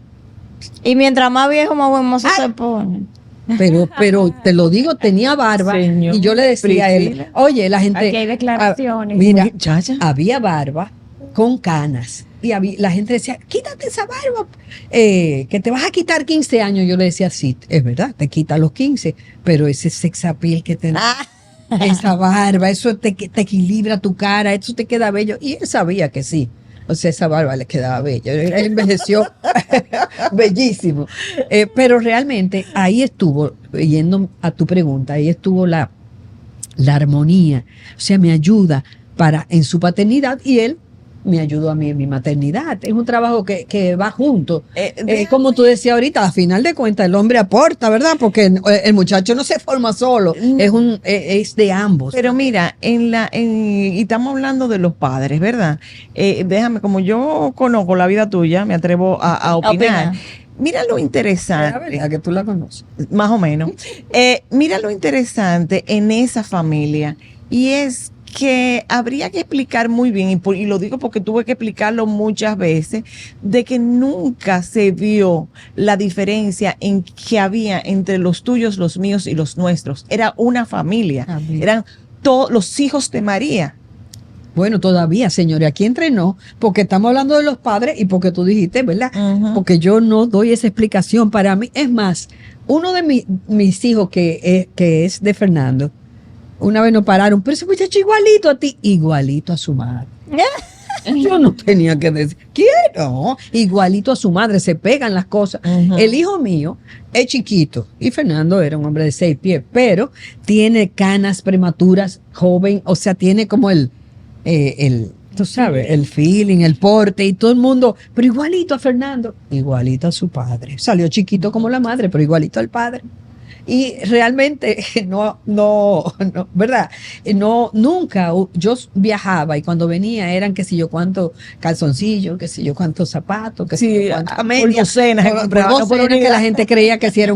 Y mientras más viejo, más buen mozo se pone. pero te lo digo, tenía barba. Señor, Y yo le decía a él, Priscila. oye, la gente... Aquí hay declaraciones. Mira, Muchacha. había barba con canas. Y la gente decía, quítate esa barba, que te vas a quitar 15 años. Yo le decía, sí, es verdad, te quita los 15, pero ese sex appeal que te da, esa barba, eso te equilibra tu cara, eso te queda bello. Y él sabía que sí. O sea, esa barba le quedaba bella. Él envejeció bellísimo. Pero realmente ahí estuvo, yendo a tu pregunta, ahí estuvo la armonía. O sea, me ayuda en su paternidad y él me ayudó a mí en mi maternidad. Es un trabajo que va junto. Como tú decías ahorita, a final de cuentas el hombre aporta, ¿verdad? Porque el muchacho no se forma solo, es de ambos. Pero mira, y estamos hablando de los padres, ¿verdad? Déjame, como yo conozco la vida tuya, me atrevo a opinar. mira lo La interesante, verdad que tú la conoces. más o menos. Mira lo interesante en esa familia, y es que habría que explicar muy bien, y lo digo porque tuve que explicarlo muchas veces, de que nunca se vio la diferencia en que había entre los tuyos, los míos y los nuestros. Era una familia, Amén. eran todos los hijos de María. Bueno, todavía, señores, aquí entrenó, porque estamos hablando de los padres y porque tú dijiste, ¿verdad? Ujú. Porque yo no doy esa explicación para mí. Es más, uno de mis hijos que es de Fernando, una vez nos pararon, pero ese muchacho igualito a ti, igualito a su madre. Yo no tenía que decir, quiero, igualito a su madre, se pegan las cosas. Ujú. El hijo mío es chiquito y Fernando era un hombre de 6 pies, pero tiene canas prematuras, joven, o sea, tiene como tú sabes, el feeling, el porte y todo el mundo, pero igualito a Fernando, igualito a su padre. Salió chiquito como la madre, pero igualito al padre. Y realmente ¿verdad? Nunca yo viajaba y cuando venía eran qué sé yo cuántos calzoncillos, qué sé yo cuántos zapatos, qué sé Sí, yo cuántas por medias. docenas Por compraban, no por docenas, que unidad. la gente creía que si era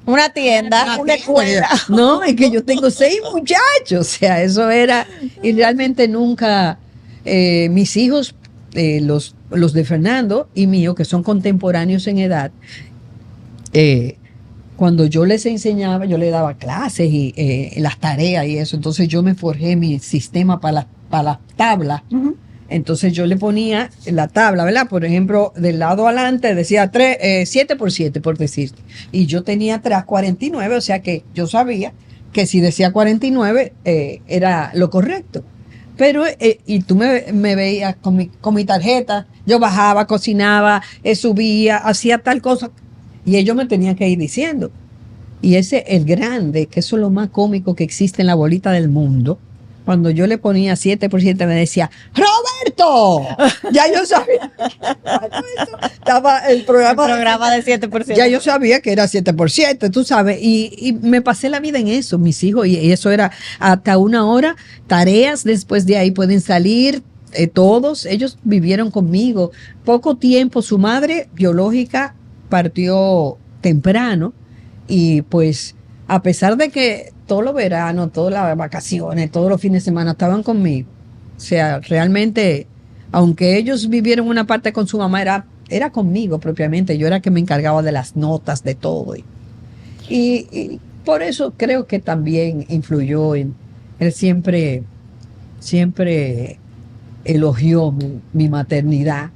Una tienda, una escuela. no, es que yo tengo 6 muchachos, o sea, eso era, y realmente nunca, mis hijos, los de Fernando y mío, que son contemporáneos en edad, cuando yo les enseñaba, yo les daba clases y las tareas y eso, entonces yo me forjé mi sistema para las tablas. Entonces yo le ponía la tabla, ¿verdad? Por ejemplo, del lado adelante decía 7 por 7, por decirte. Y yo tenía atrás 49, o sea que yo sabía que si decía 49 era lo correcto. Pero, y tú me veías con mi tarjeta, yo bajaba, cocinaba, subía, hacía tal cosa. Y ellos me tenían que ir diciendo. Y el grande, que eso es lo más cómico que existe en la bolita del mundo, cuando yo le ponía 7 por 7 me decía, ¡Roberto! Ya yo sabía. Estaba el programa de 7%. ya yo sabía que era 7 por 7, tú sabes, y me pasé la vida en eso, mis hijos, y eso era hasta 1 hora, tareas, después de ahí pueden salir, todos, ellos vivieron conmigo poco tiempo, su madre biológica partió temprano, y pues a pesar de que todos los veranos, todas las vacaciones, todos los fines de semana estaban conmigo, o sea, realmente, aunque ellos vivieron una parte con su mamá, era conmigo propiamente, yo era que me encargaba de las notas, de todo. Y por eso creo que también influyó él siempre elogió mi maternidad,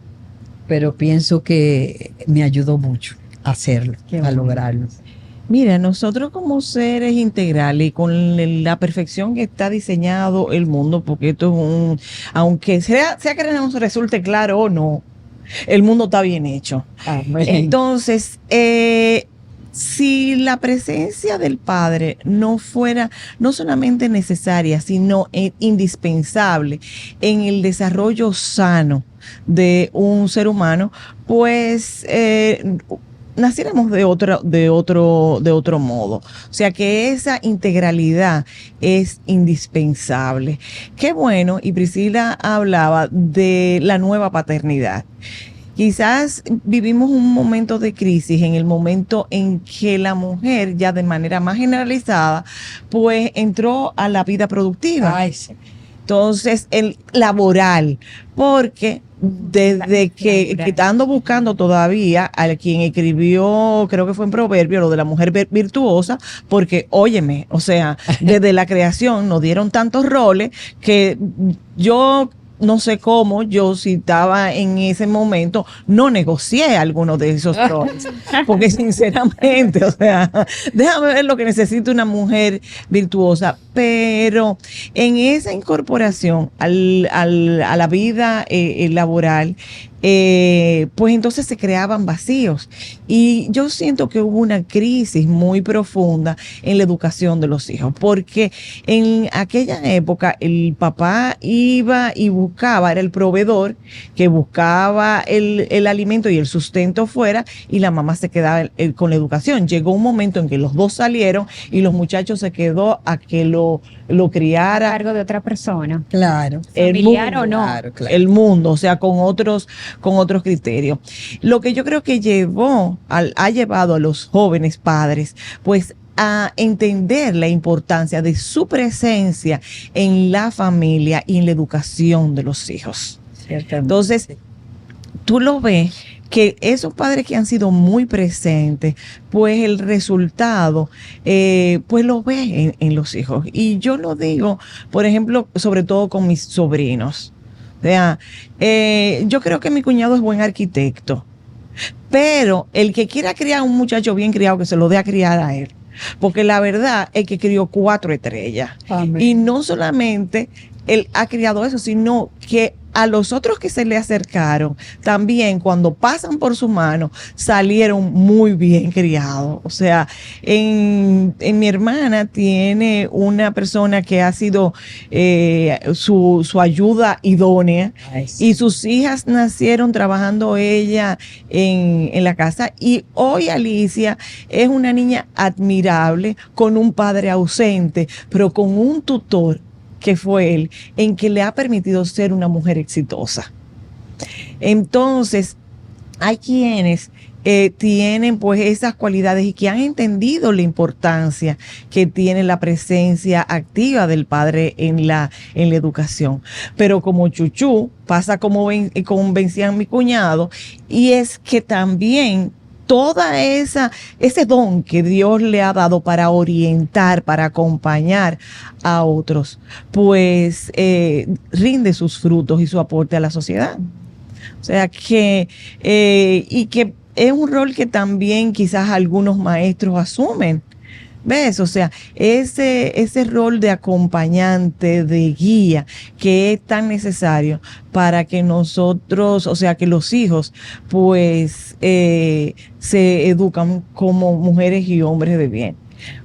pero pienso que me ayudó mucho a hacerlo, a lograrlo. Mira, nosotros como seres integrales y con la perfección que está diseñado el mundo, porque esto es aunque sea que nos resulte claro o no, el mundo está bien hecho. Amén. Entonces, si la presencia del padre no fuera no solamente necesaria, sino indispensable en el desarrollo sano de un ser humano, pues naciéramos de otro modo. O sea que esa integralidad es indispensable. Qué bueno, y Priscila hablaba de la nueva paternidad. Quizás vivimos un momento de crisis en el momento en que la mujer, ya de manera más generalizada, pues entró a la vida productiva. Ay, sí. Entonces, el laboral, porque desde que ando buscando todavía a quien escribió, creo que fue en Proverbio, lo de la mujer virtuosa, porque, óyeme, o sea, desde la creación nos dieron tantos roles que yo no sé cómo, yo si estaba en ese momento, no negocié alguno de esos roles. Porque sinceramente, o sea, déjame ver lo que necesita una mujer virtuosa. Pero en esa incorporación a la vida laboral, pues entonces se creaban vacíos. Y yo siento que hubo una crisis muy profunda en la educación de los hijos, porque en aquella época el papá iba y buscaba, era el proveedor que buscaba el alimento y el sustento fuera, y la mamá se quedaba con la educación. Llegó un momento en que los dos salieron y los muchachos se quedó a que lo criara A cargo de otra persona. Claro. el Familiar mundo, o no. Claro, claro. el mundo, o sea, con otros con otros criterios. Lo que yo creo que ha llevado a los jóvenes padres, pues, a entender la importancia de su presencia en la familia y en la educación de los hijos. Entonces, tú lo ves que esos padres que han sido muy presentes, pues el resultado, pues lo ves en los hijos. Y yo lo digo, por ejemplo, sobre todo con mis sobrinos. O sea, yo creo que mi cuñado es buen arquitecto, pero el que quiera criar a un muchacho bien criado, que se lo dé a criar a él. Porque la verdad es que crió 4 estrellas. Amén. Y no solamente él ha criado eso, sino que a los otros que se le acercaron, también cuando pasan por su mano, salieron muy bien criados. O sea, en mi hermana tiene una persona que ha sido su ayuda idónea. Nice. Y sus hijas nacieron trabajando ella en la casa. Y hoy Alicia es una niña admirable, con un padre ausente, pero con un tutor que fue él, en que le ha permitido ser una mujer exitosa. Entonces, hay quienes tienen pues esas cualidades y que han entendido la importancia que tiene la presencia activa del padre en la educación. Pero como Chuchu, pasa como convencían mi cuñado, y es que también toda ese don que Dios le ha dado para orientar, para acompañar a otros, pues rinde sus frutos y su aporte a la sociedad. O sea que, y que es un rol que también quizás algunos maestros asumen. ¿Ves? O sea, ese rol de acompañante, de guía, que es tan necesario para que nosotros, o sea, que los hijos, pues, se educan como mujeres y hombres de bien.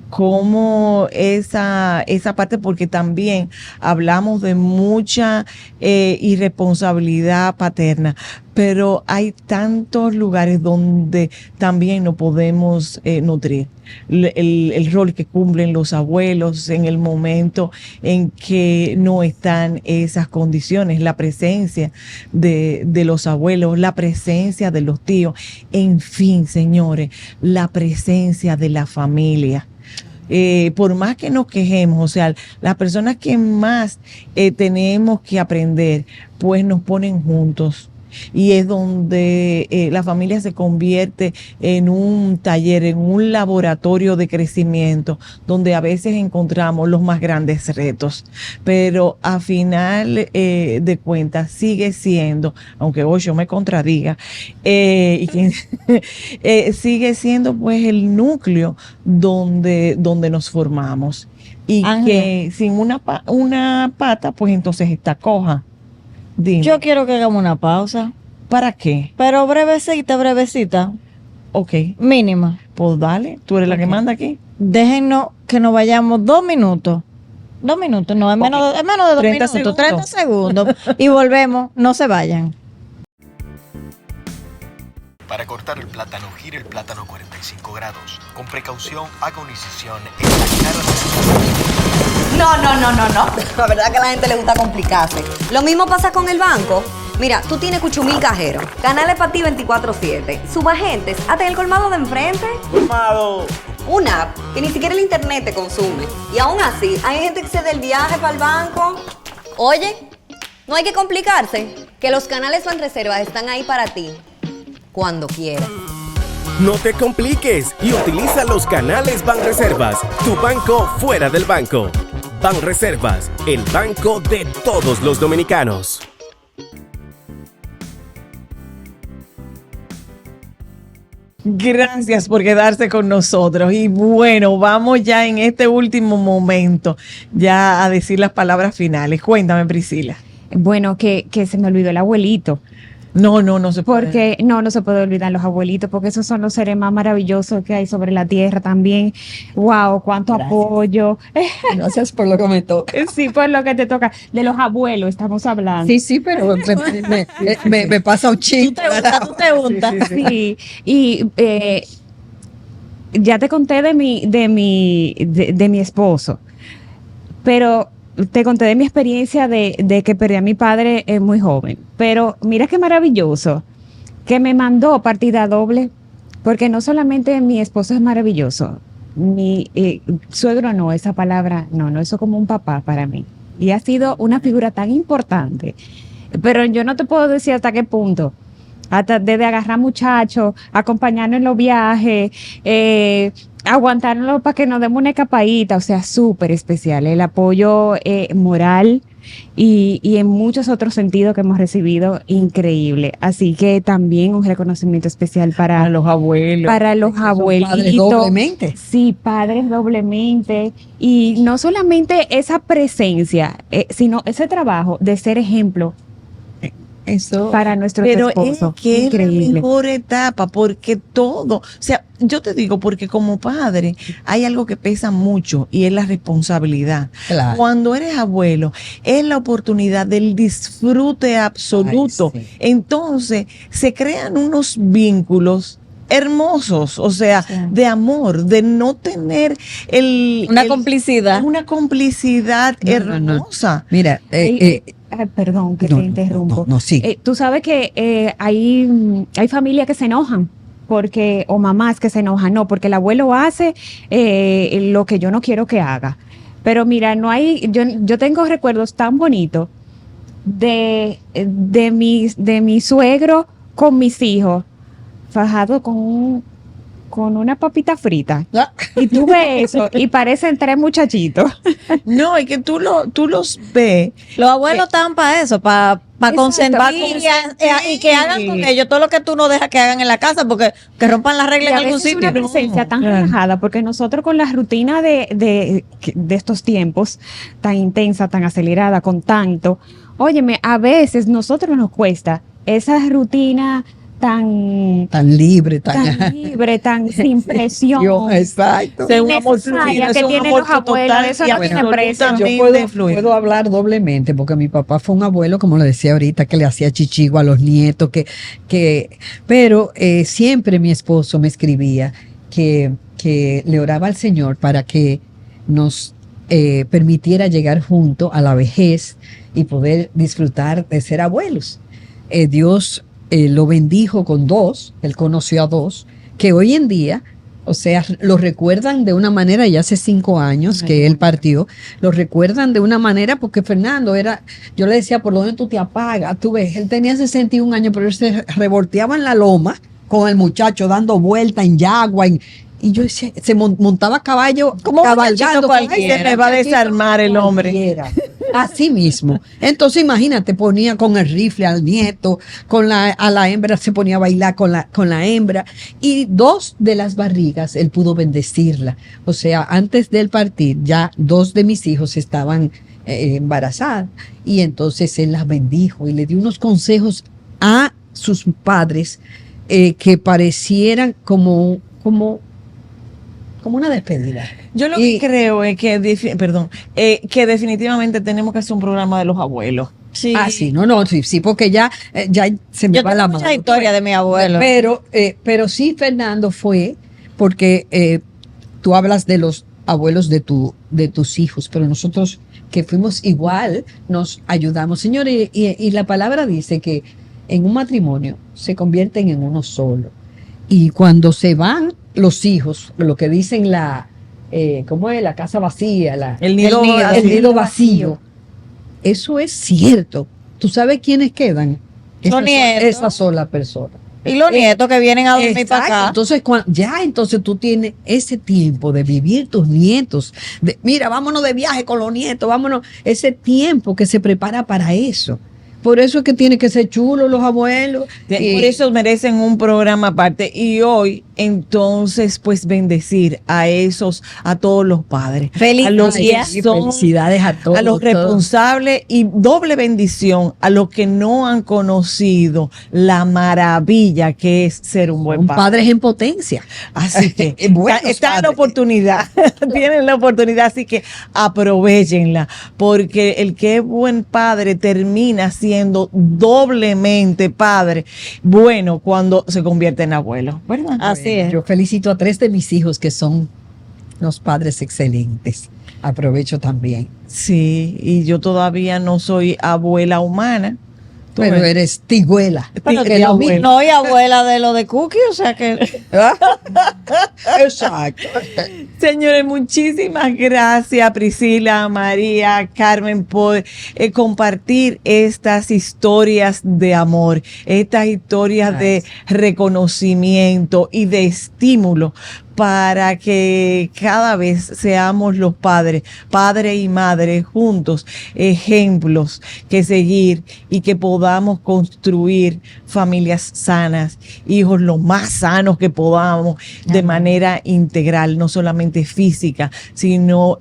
Como esa parte, porque también hablamos de mucha irresponsabilidad paterna, pero hay tantos lugares donde también nos podemos nutrir. El rol que cumplen los abuelos en el momento en que no están esas condiciones, la presencia de los abuelos, la presencia de los tíos, en fin, señores, la presencia de la familia. Por más que nos quejemos, o sea, las personas que más tenemos que aprender, pues nos ponen juntos. Y es donde la familia se convierte en un taller, en un laboratorio de crecimiento, donde a veces encontramos los más grandes retos. Pero a final de cuentas sigue siendo, aunque hoy yo me contradiga, sigue siendo pues el núcleo donde nos formamos. Y Ángel, que sin una pata, pues entonces está coja. Dime. Yo quiero que hagamos una pausa. ¿Para qué? Pero brevecita. Ok. Mínima. Pues dale, tú eres la que manda aquí. Déjennos que nos vayamos 2 minutos. 2 minutos, no, es menos de 2 minutos. Segundos. 30 segundos. Y volvemos, no se vayan. Para cortar el plátano, gire el plátano 45 grados. Con precaución, haga una incisión en la cara de... No. La verdad que a la gente le gusta complicarse. Lo mismo pasa con el banco. Mira, tú tienes 8,000 cajeros, canales para ti 24/7, subagentes, hasta en el colmado de enfrente. ¡Colmado! Una app que ni siquiera el internet te consume. Y aún así, hay gente que se da el viaje para el banco. Oye, no hay que complicarse, que los canales Banreservas están ahí para ti, cuando quieras. No te compliques y utiliza los canales Banreservas, tu banco fuera del banco. Banreservas, el banco de todos los dominicanos. Gracias por quedarse con nosotros. Y bueno, vamos ya en este último momento ya a decir las palabras finales. Cuéntame, Priscila. Bueno, que se me olvidó el abuelito. No se puede. Porque no se puede olvidar los abuelitos, porque esos son los seres más maravillosos que hay sobre la tierra también. Wow, cuánto apoyo. Gracias por lo que me toca. Sí, por lo que te toca. De los abuelos estamos hablando. Sí, pero me pasa un chingo. Tú te untas. Sí, y ya te conté de mi esposo, pero te conté de mi experiencia de que perdí a mi padre muy joven, pero mira qué maravilloso que me mandó partida doble, porque no solamente mi esposo es maravilloso, mi suegro no, esa palabra, no, eso como un papá para mí. Y ha sido una figura tan importante. Pero yo no te puedo decir hasta qué punto. Hasta desde agarrar muchachos, acompañarnos en los viajes, aguantarnos para que nos demos una escapadita, o sea, súper especial. El apoyo moral y en muchos otros sentidos que hemos recibido, increíble. Así que también un reconocimiento especial para los abuelos. Para los abuelitos. Padres doblemente. Sí, padres doblemente. Y no solamente esa presencia, sino ese trabajo de ser ejemplo Eso. para nuestro Pero esposo. es que es la Increíble. mejor etapa, porque todo, o sea, yo te digo, porque como padre hay algo que pesa mucho y es la responsabilidad. Claro. Cuando eres abuelo, es la oportunidad del disfrute absoluto. Ay, sí. Entonces, se crean unos vínculos hermosos, o sea, Sí. de amor, de no tener Una complicidad. una complicidad No, no, no. hermosa. Mira, Ay, perdón que no, te no, interrumpo. no, sí. Tú sabes que hay familias que se enojan o mamás que se enojan, no, porque el abuelo hace lo que yo no quiero que haga. Pero mira, yo tengo recuerdos tan bonitos de mi suegro con mis hijos, fajado con una papita frita. Ah. Y tú ves eso y parecen 3 muchachitos. No, es que tú los ves. Los abuelos están para eso, para Exacto. consentir, Pa' consentir. y que hagan con ellos todo lo que tú no dejas que hagan en la casa, porque que rompan las Y reglas a en algún veces sitio. una presencia tan claro. relajada, porque nosotros con la rutina de estos tiempos tan intensa, tan acelerada, con tanto, óyeme, a veces nosotros nos cuesta esa rutina tan Tan libre, tan. libre, tan sin presión. Exacto. Es un amor necesaria fluido, que es un tienen amor los abuelos, total eso y no tiene precio. Yo absolutamente fluido. puedo hablar doblemente porque mi papá fue un abuelo, como le decía ahorita, que le hacía chichigo a los nietos, pero siempre mi esposo me escribía que le oraba al Señor para que nos permitiera llegar juntos a la vejez y poder disfrutar de ser abuelos. Dios lo bendijo con 2, él conoció a 2, que hoy en día, o sea, lo recuerdan de una manera, ya hace 5 años que él partió, lo recuerdan de una manera porque Fernando yo le decía, ¿por dónde tú te apagas? Tú ves, él tenía 61 años, pero él se revolteaba en la loma con el muchacho dando vuelta en yagua, y yo decía, se montaba a caballo, Como un muchachito cabalgando. cualquiera. Se me va a desarmar el hombre. Cualquiera. Así mismo. Entonces, imagínate, ponía con el rifle al nieto, a la hembra se ponía a bailar con la hembra, y 2 de las barrigas él pudo bendecirla. O sea, antes del partir, ya 2 de mis hijos estaban embarazadas, y entonces él las bendijo y le dio unos consejos a sus padres que parecieran como una despedida. Yo lo que creo es que, que definitivamente tenemos que hacer un programa de los abuelos. Sí. Ah, sí, sí, porque ya se me Yo va la tengo mano. mucha historia de mi abuelo. Pero sí, Fernando, fue porque tú hablas de los abuelos de tus hijos, pero nosotros que fuimos igual, nos ayudamos. Señores, y la palabra dice que en un matrimonio se convierten en uno solo. Y cuando se van los hijos, lo que dicen ¿cómo es? La casa vacía, El nido vacío. Eso es cierto. ¿Tú sabes quiénes quedan? Los nietos. Esa sola persona. Y los nietos que vienen a dormir para acá. Entonces, entonces tú tienes ese tiempo de vivir tus nietos. Mira, vámonos de viaje con los nietos, vámonos. Ese tiempo que se prepara para eso. Por eso es que tiene que ser chulo los abuelos. Por eso merecen un programa aparte. Y hoy, entonces, pues bendecir a todos los padres. Feliz a los día. que son, Felicidades a todos. a los responsables y doble bendición a los que no han conocido la maravilla que es ser un buen padre. Padres en potencia. Así que Buenos está en la padres. oportunidad, tienen la oportunidad, así que aprovechenla, porque el que es buen padre termina siendo doblemente padre bueno cuando se convierte en abuelo, ¿verdad? Así es. Yo felicito a 3 de mis hijos que son los padres excelentes. aprovecho también. Sí, y yo todavía no soy abuela humana. Tú Pero ves. eres tigüela. Bueno, Sí, que lo abuela. no, y abuela de lo de Cookie, o sea que Exacto. Señores, muchísimas gracias Priscila, María, Carmen por compartir estas historias de amor, estas historias de reconocimiento y de estímulo para que cada vez seamos los padres, padre y madre juntos, ejemplos que seguir y que podamos construir familias sanas, hijos lo más sanos que podamos, de manera integral, no solamente física, sino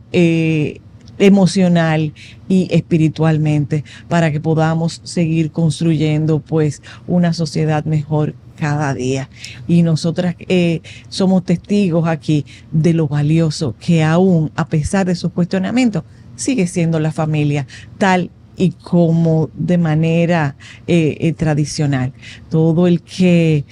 emocional y espiritualmente, para que podamos seguir construyendo pues una sociedad mejor cada día. Y nosotras somos testigos aquí de lo valioso que aún, a pesar de sus cuestionamientos, sigue siendo la familia tal y como de manera tradicional. Todo el que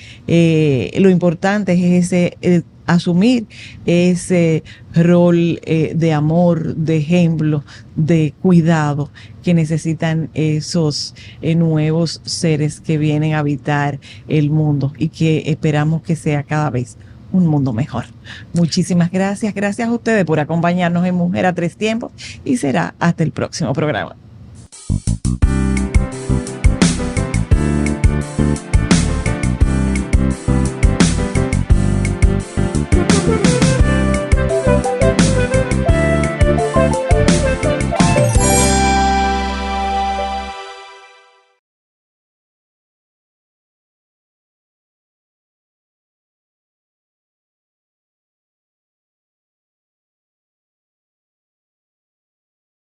lo importante es ese asumir ese rol de amor, de ejemplo, de cuidado que necesitan esos nuevos seres que vienen a habitar el mundo y que esperamos que sea cada vez un mundo mejor. Muchísimas gracias. Gracias a ustedes por acompañarnos en Mujer a Tres Tiempos y será hasta el próximo programa.